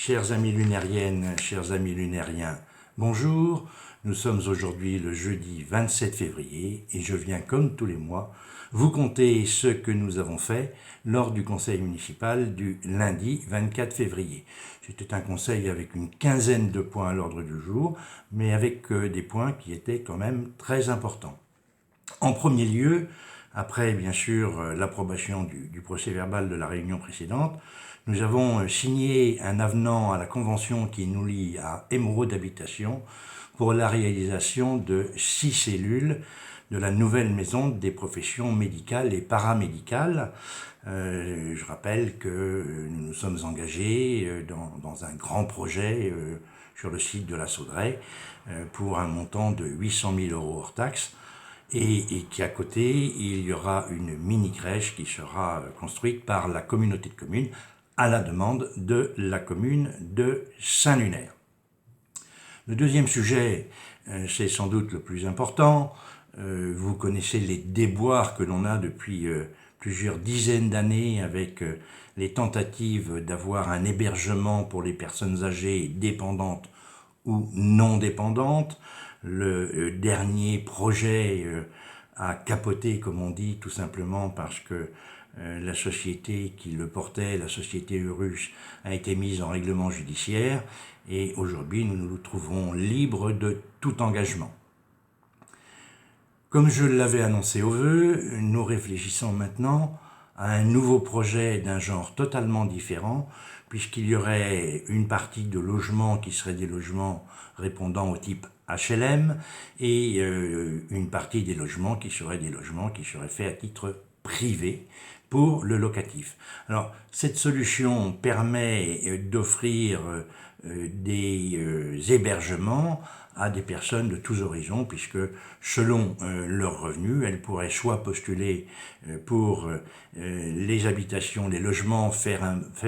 Chers amis lunériennes, chers amis lunériens, bonjour. Nous sommes aujourd'hui le jeudi 27 février et je viens comme tous les mois vous conter ce que nous avons fait lors du conseil municipal du lundi 24 février. C'était un conseil avec une quinzaine de points à l'ordre du jour, mais avec des points qui étaient quand même très importants. En premier lieu, après bien sûr l'approbation du procès-verbal de la réunion précédente, nous avons signé un avenant à la convention qui nous lie à Émeraude Habitation pour la réalisation de 6 cellules de la nouvelle maison des professions médicales et paramédicales. Je rappelle que nous nous sommes engagés dans un grand projet sur le site de la Sauderaie pour un montant de 800 000 € hors taxes. Et qu'à côté, il y aura une mini-crèche qui sera construite par la communauté de communes à la demande de la commune de Saint-Lunaire. Le deuxième sujet, c'est sans doute le plus important. Vous connaissez les déboires que l'on a depuis plusieurs dizaines d'années avec les tentatives d'avoir un hébergement pour les personnes âgées dépendantes ou non dépendantes. Le dernier projet a capoté, comme on dit, tout simplement parce que la société qui le portait, la société Urus, a été mise en règlement judiciaire et aujourd'hui nous nous trouvons libres de tout engagement. Comme je l'avais annoncé au vœu, nous réfléchissons maintenant à un nouveau projet d'un genre totalement différent, puisqu'il y aurait une partie de logements qui seraient des logements répondant au type HLM et une partie des logements qui seraient faits à titre privé pour le locatif. Alors, cette solution permet d'offrir des hébergements à des personnes de tous horizons, puisque selon leurs revenus, elles pourraient soit postuler pour les habitations, les logements faits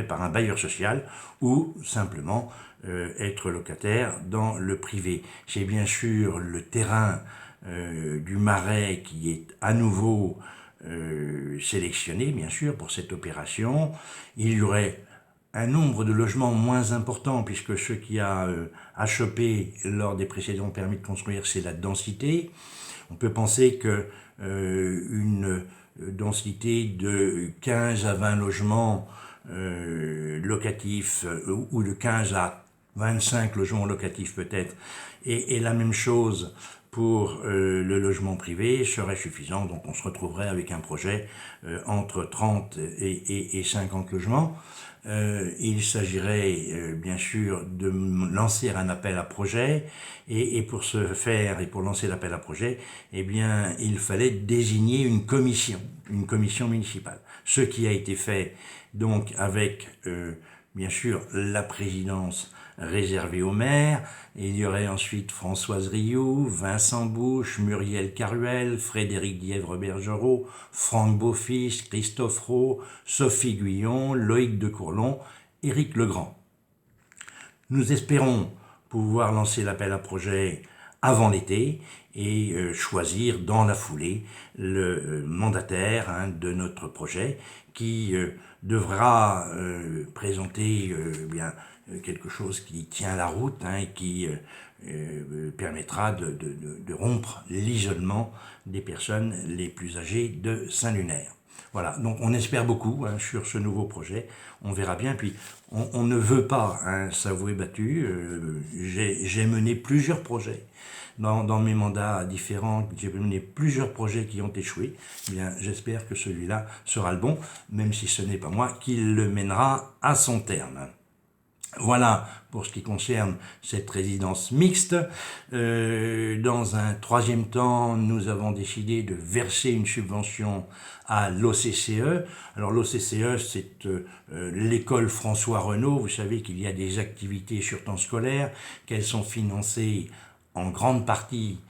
par un bailleur social, ou simplement être locataire dans le privé. C'est bien sûr le terrain du Marais qui est à nouveau sélectionné, bien sûr, pour cette opération. Il y aurait un nombre de logements moins important, puisque ce qui a achoppé lors des précédents permis de construire, c'est la densité. On peut penser que une densité de 15 à 20 logements locatifs ou de 15 à 25 logements locatifs peut-être, et la même chose pour le logement privé serait suffisant. Donc on se retrouverait avec un projet entre 30 et 50 logements. Il s'agirait bien sûr de lancer un appel à projet et pour ce faire et pour lancer l'appel à projet, eh bien il fallait désigner une commission municipale. Ce qui a été fait donc avec bien sûr la présidence réservée au maire. Il y aurait ensuite Françoise Rioux, Vincent Bouche, Muriel Caruel, Frédéric Dièvre-Bergerot, Franck Beaufils, Christophe Roux, Sophie Guyon, Loïc de Courlon, Éric Legrand. Nous espérons pouvoir lancer l'appel à projet avant l'été et choisir dans la foulée le mandataire de notre projet qui devra présenter quelque chose qui tient la route et qui permettra de rompre l'isolement des personnes les plus âgées de Saint-Lunaire. Voilà, donc on espère beaucoup sur ce nouveau projet, on verra bien, puis on ne veut pas s'avouer battu. J'ai mené plusieurs projets dans mes mandats différents, j'ai mené plusieurs projets qui ont échoué. Eh bien, j'espère que celui-là sera le bon, même si ce n'est pas moi qui le mènera à son terme. Voilà pour ce qui concerne cette résidence mixte. Dans un troisième temps, nous avons décidé de verser une subvention à l'OCCE. Alors l'OCCE, c'est l'école François Renault. Vous savez qu'il y a des activités sur temps scolaire, qu'elles sont financées en grande partie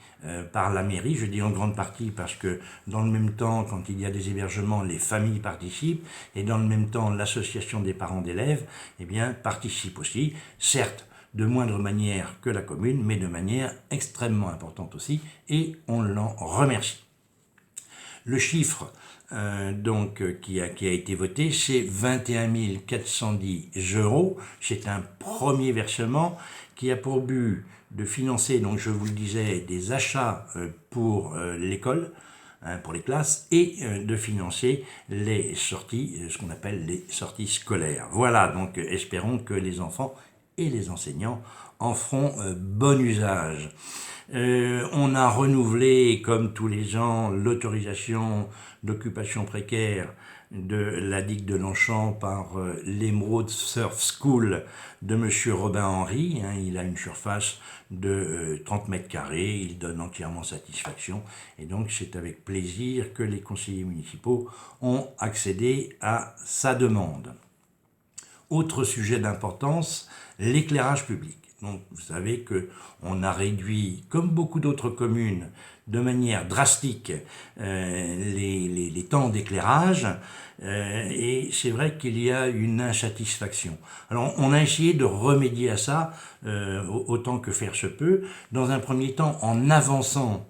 par la mairie. Je dis en grande partie parce que dans le même temps, quand il y a des hébergements, les familles participent, et dans le même temps, l'association des parents d'élèves participe aussi, certes de moindre manière que la commune, mais de manière extrêmement importante aussi, et on l'en remercie. Le chiffre qui a été voté, c'est 21 410 euros. C'est un premier versement qui a pour but de financer, donc je vous le disais, des achats pour l'école, pour les classes, et de financer les sorties, ce qu'on appelle les sorties scolaires. Voilà, donc espérons que les enfants et les enseignants en feront bon usage. On a renouvelé, comme tous les ans, l'autorisation d'occupation précaire de la digue de Longchamp par l'Emerald Surf School de M. Robin Henry. Il a une surface de 30 mètres carrés, il donne entièrement satisfaction, et donc c'est avec plaisir que les conseillers municipaux ont accédé à sa demande. Autre sujet d'importance, l'éclairage public. Donc, vous savez qu'on a réduit, comme beaucoup d'autres communes, de manière drastique les temps d'éclairage, et c'est vrai qu'il y a une insatisfaction. Alors, on a essayé de remédier à ça autant que faire se peut, dans un premier temps en avançant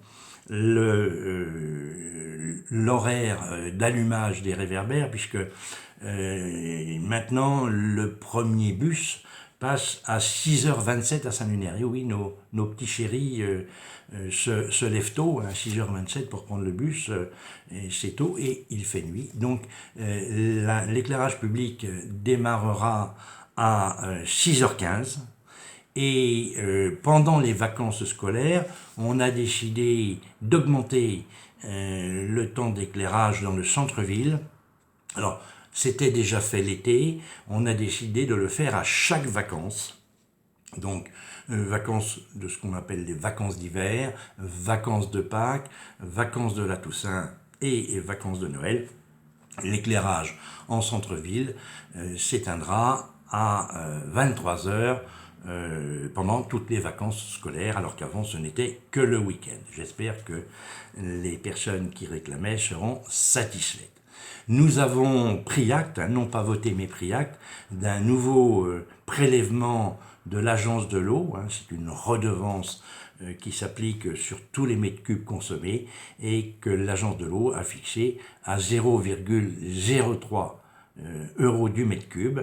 l'horaire d'allumage des réverbères, puisque maintenant le premier bus passe à 6h27 à Saint-Lunaire. Et oui, nos petits chéris se lèvent tôt, à 6h27 pour prendre le bus, c'est tôt et il fait nuit. Donc l'éclairage public démarrera à 6h15. Et pendant les vacances scolaires, on a décidé d'augmenter le temps d'éclairage dans le centre-ville. Alors, c'était déjà fait l'été, on a décidé de le faire à chaque vacances. Donc, vacances de ce qu'on appelle les vacances d'hiver, vacances de Pâques, vacances de la Toussaint et vacances de Noël. L'éclairage en centre-ville s'éteindra à 23h pendant toutes les vacances scolaires, alors qu'avant ce n'était que le week-end. J'espère que les personnes qui réclamaient seront satisfaites. Nous avons pris acte, non pas voté mais pris acte, d'un nouveau prélèvement de l'agence de l'eau. C'est une redevance qui s'applique sur tous les mètres cubes consommés et que l'agence de l'eau a fixé à 0,03 euros du mètre cube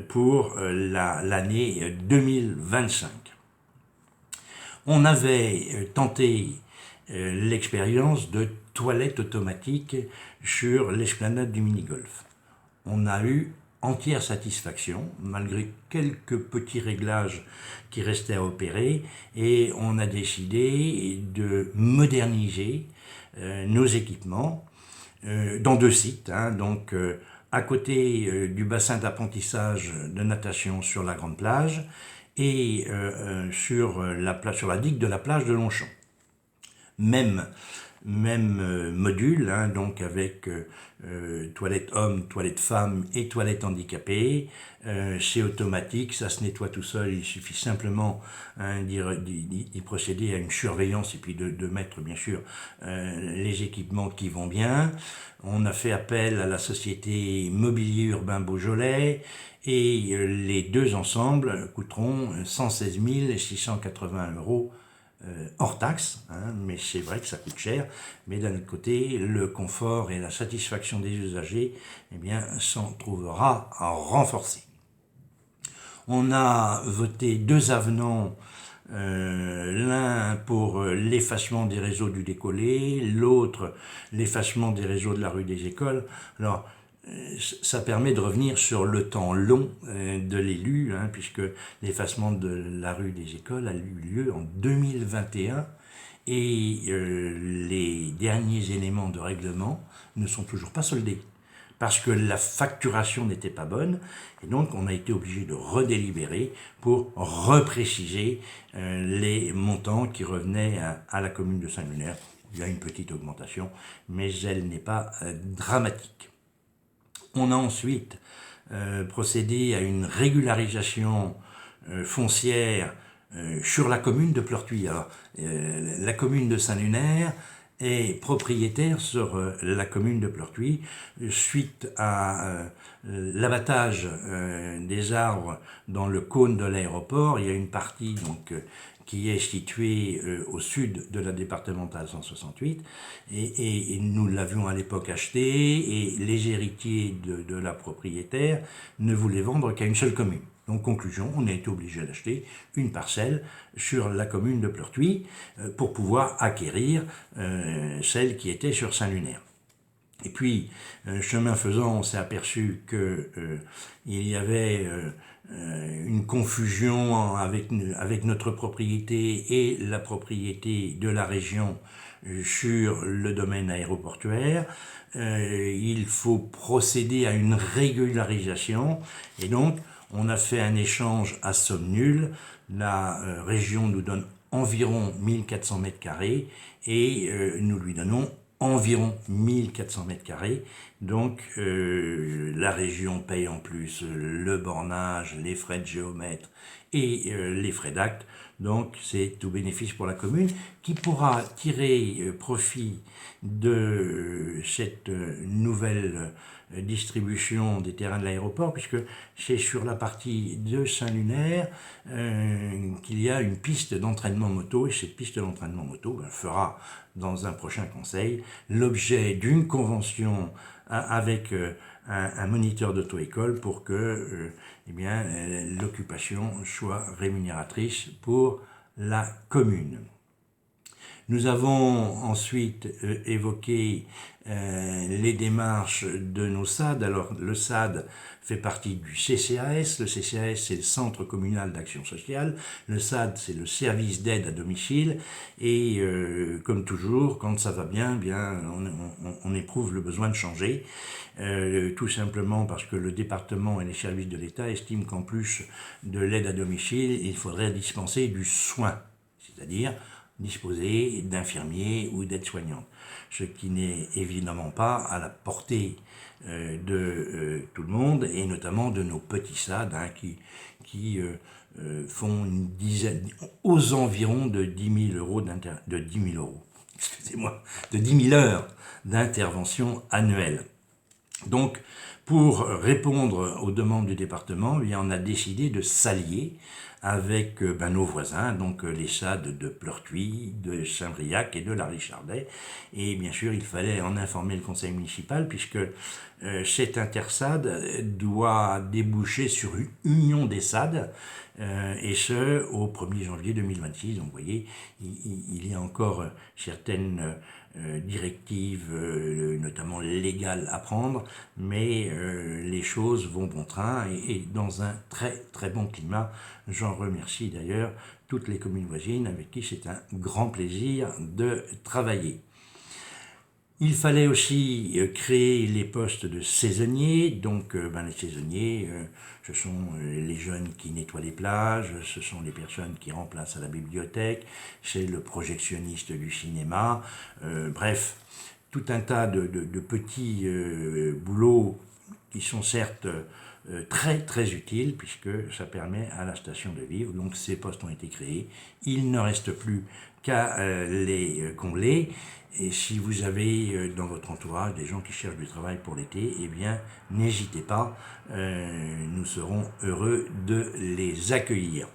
pour l'année 2025. On avait tenté l'expérience de toilettes automatiques sur l'esplanade du mini-golf. On a eu entière satisfaction, malgré quelques petits réglages qui restaient à opérer, et on a décidé de moderniser nos équipements dans 2 sites, donc à côté du bassin d'apprentissage de natation sur la grande plage et sur la digue de la plage de Longchamp. Même module, donc avec toilette homme, toilette femme et toilette handicapée. C'est automatique, ça se nettoie tout seul, il suffit simplement d'y procéder à une surveillance et puis de mettre bien sûr les équipements qui vont bien. On a fait appel à la société Mobilier Urbain Beaujolais et les 2 ensemble coûteront 116 680 € hors taxe, mais c'est vrai que ça coûte cher, mais d'un autre côté, le confort et la satisfaction des usagers, s'en trouvera à renforcer. On a voté 2 avenants, l'un pour l'effacement des réseaux du décollé, l'autre l'effacement des réseaux de la rue des Écoles. Alors, ça permet de revenir sur le temps long de l'élu, puisque l'effacement de la rue des Écoles a eu lieu en 2021 et les derniers éléments de règlement ne sont toujours pas soldés parce que la facturation n'était pas bonne et donc on a été obligé de redélibérer pour repréciser les montants qui revenaient à la commune de Saint-Lunaire. Il y a une petite augmentation, mais elle n'est pas dramatique. On a ensuite procédé à une régularisation foncière sur la commune de Pleurtuis. Alors, la commune de Saint-Lunaire est propriétaire sur la commune de Pleurtuis suite à l'abattage des arbres dans le cône de l'aéroport. Il y a une partie donc, qui est située au sud de la départementale 168 et nous l'avions à l'époque acheté et les héritiers de la propriétaire ne voulaient vendre qu'à une seule commune. Donc conclusion, on a été obligé d'acheter une parcelle sur la commune de Pleurtuis pour pouvoir acquérir celle qui était sur Saint-Lunaire. Et puis, chemin faisant, on s'est aperçu qu'il y avait une confusion avec notre propriété et la propriété de la région sur le domaine aéroportuaire. Il faut procéder à une régularisation et donc on a fait un échange à somme nulle. La région nous donne environ 1400 mètres carrés et nous lui donnons environ 1400 mètres carrés. Donc la région paye en plus le bornage, les frais de géomètre et les frais d'acte. Donc c'est tout bénéfice pour la commune qui pourra tirer profit de cette nouvelle distribution des terrains de l'aéroport, puisque c'est sur la partie de Saint-Lunaire qu'il y a une piste d'entraînement moto, et cette piste d'entraînement moto fera dans un prochain conseil l'objet d'une convention avec un moniteur d'auto-école pour que l'occupation soit rémunératrice pour la commune. Nous avons ensuite évoqué les démarches de nos SAD. Alors le SAD fait partie du CCAS. Le CCAS, c'est le Centre communal d'action sociale. Le SAD, c'est le service d'aide à domicile. Et comme toujours, quand ça va bien, on éprouve le besoin de changer. Tout simplement parce que le département et les services de l'État estiment qu'en plus de l'aide à domicile, il faudrait dispenser du soin, c'est-à-dire disposer d'infirmiers ou d'aides-soignantes, ce qui n'est évidemment pas à la portée de tout le monde, et notamment de nos petits SAD qui font une dizaine, aux environs de 10 000 euros, de 10 000 heures d'intervention annuelle. Donc, pour répondre aux demandes du département, on a décidé de s'allier avec nos voisins, donc les SAD de Pleurtuis, de Saint-Briac et de la Richardet. Et bien sûr, il fallait en informer le conseil municipal, puisque cet intersad doit déboucher sur une union des SAD, et ce, au 1er janvier 2026. Donc vous voyez, il y a encore certaines directives, notamment légales, à prendre, mais les choses vont bon train et dans un très très bon climat. J'en remercie d'ailleurs toutes les communes voisines avec qui c'est un grand plaisir de travailler. Il fallait aussi créer les postes de saisonniers. Donc les saisonniers, ce sont les jeunes qui nettoient les plages, ce sont les personnes qui remplacent à la bibliothèque, c'est le projectionniste du cinéma, bref, tout un tas de petits boulots qui sont certes très très utiles, puisque ça permet à la station de vivre. Donc ces postes ont été créés, il ne reste plus qu'à les combler. Et si vous avez dans votre entourage des gens qui cherchent du travail pour l'été, eh bien n'hésitez pas, nous serons heureux de les accueillir.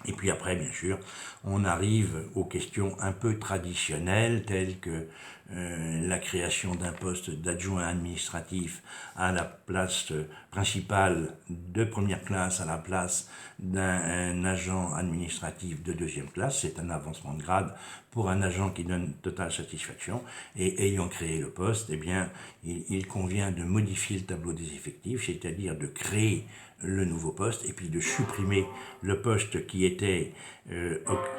Et puis après, bien sûr, on arrive aux questions un peu traditionnelles, telles que la création d'un poste d'adjoint administratif à la place principale de première classe, à la place d'un agent administratif de deuxième classe. C'est un avancement de grade pour un agent qui donne totale satisfaction. Et ayant créé le poste, eh bien, il convient de modifier le tableau des effectifs, c'est-à-dire de créer le nouveau poste et puis de supprimer le poste qui était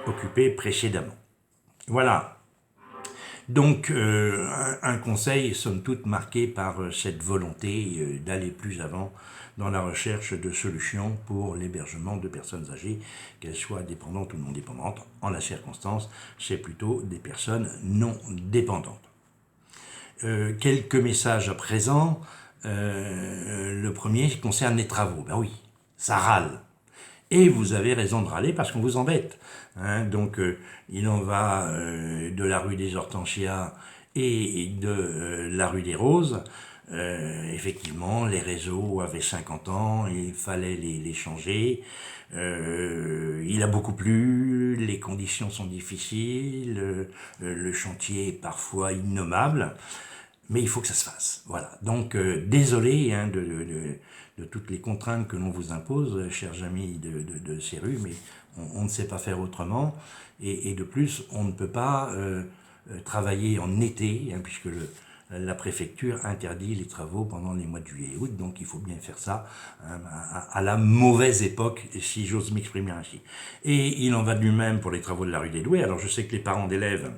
occupé précédemment. Voilà. Donc un conseil somme toute marqué par cette volonté d'aller plus avant dans la recherche de solutions pour l'hébergement de personnes âgées, qu'elles soient dépendantes ou non dépendantes. En la circonstance, c'est plutôt des personnes non dépendantes. Quelques messages à présent. Le premier concerne les travaux. Ben oui, ça râle. Et vous avez raison de râler parce qu'on vous embête. Donc il en va de la rue des Hortensias et de la rue des Roses. Effectivement, les réseaux avaient 50 ans, il fallait les changer. Il a beaucoup plu, les conditions sont difficiles, le chantier est parfois innommable, mais il faut que ça se fasse. Voilà. Donc, désolé hein, de toutes les contraintes que l'on vous impose, chers amis de CERU, mais on ne sait pas faire autrement. Et de plus, on ne peut pas travailler en été, hein, puisque la préfecture interdit les travaux pendant les mois de juillet et août, donc il faut bien faire ça hein, à la mauvaise époque, si j'ose m'exprimer ainsi. Et il en va de lui-même pour les travaux de la rue des Doués. Alors je sais que les parents d'élèves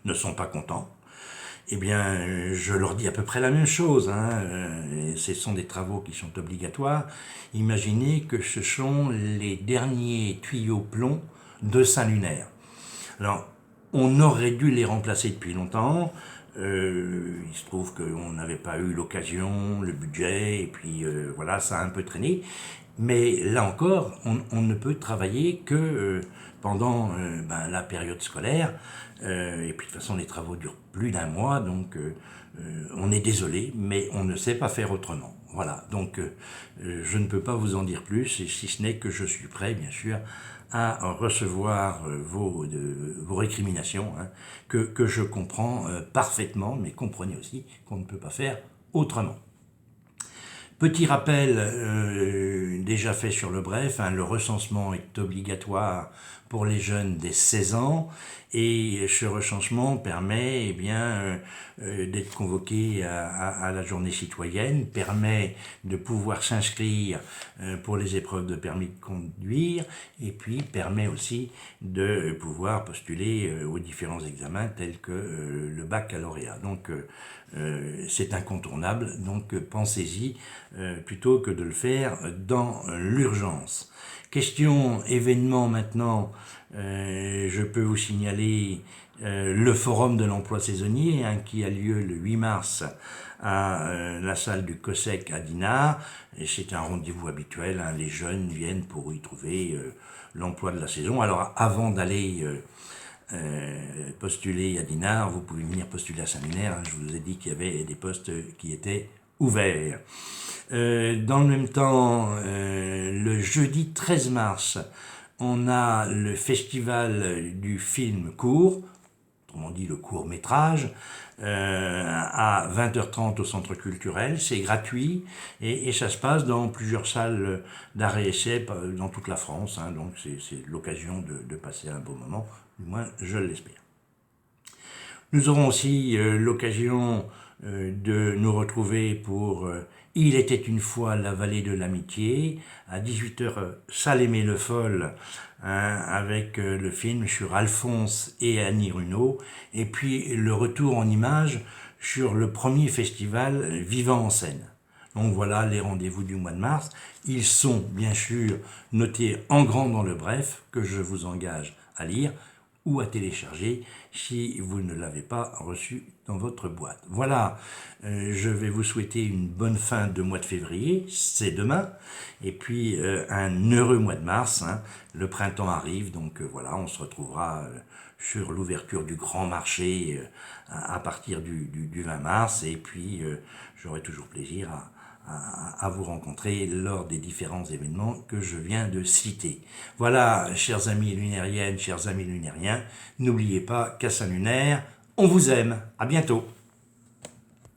ne sont pas contents. Eh bien, je leur dis à peu près la même chose. Hein. Ce sont des travaux qui sont obligatoires. Imaginez que ce sont les derniers tuyaux plomb de Saint-Lunaire. Alors, on aurait dû les remplacer depuis longtemps. Il se trouve qu'on n'avait pas eu l'occasion, le budget, et puis voilà, ça a un peu traîné. Mais là encore, on ne peut travailler que pendant la période scolaire. Et puis de toute façon, les travaux durent plus d'un mois, donc on est désolé, mais on ne sait pas faire autrement. Voilà, donc je ne peux pas vous en dire plus, si ce n'est que je suis prêt, bien sûr, à recevoir vos récriminations, hein, que je comprends parfaitement, mais comprenez aussi qu'on ne peut pas faire autrement. Petit rappel déjà fait sur le bref, hein, le recensement est obligatoire pour les jeunes dès 16 ans et ce recensement permet d'être convoqué à la journée citoyenne, permet de pouvoir s'inscrire pour les épreuves de permis de conduire et puis permet aussi de pouvoir postuler aux différents examens tels que le baccalauréat. Donc c'est incontournable, donc pensez-y plutôt que de le faire dans l'urgence. Question événement maintenant, je peux vous signaler le forum de l'emploi saisonnier hein, qui a lieu le 8 mars à la salle du COSEC à Dinard. Et c'est un rendez-vous habituel, hein, les jeunes viennent pour y trouver l'emploi de la saison. Alors avant d'aller postuler à Dinard, vous pouvez venir postuler à Saint-Lunaire, hein, je vous ai dit qu'il y avait des postes qui étaient ouverts. Dans le même temps, le jeudi 13 mars, on a le festival du film court, autrement dit le court-métrage, à 20h30 au centre culturel. C'est gratuit et ça se passe dans plusieurs salles d'art et essai dans toute la France. Hein, donc c'est l'occasion de passer un beau moment, du moins je l'espère. Nous aurons aussi l'occasion de nous retrouver pour Il était une fois la vallée de l'amitié, à 18h, Salle Aimée Le Foll, hein, avec le film sur Alphonse et Annie Runot, et puis le retour en images sur le premier festival Vivant en scène. Donc voilà les rendez-vous du mois de mars. Ils sont bien sûr notés en grand dans le bref, que je vous engage à lire ou à télécharger si vous ne l'avez pas reçu dans votre boîte. Voilà, je vais vous souhaiter une bonne fin de mois de février, c'est demain, et puis un heureux mois de mars, hein. Le printemps arrive, donc voilà, on se retrouvera sur l'ouverture du grand marché à partir du 20 mars, et puis j'aurai toujours plaisir à vous rencontrer lors des différents événements que je viens de citer. Voilà, chers amis lunériennes, chers amis lunériens, n'oubliez pas qu'à Saint-Lunaire, on vous aime. À bientôt.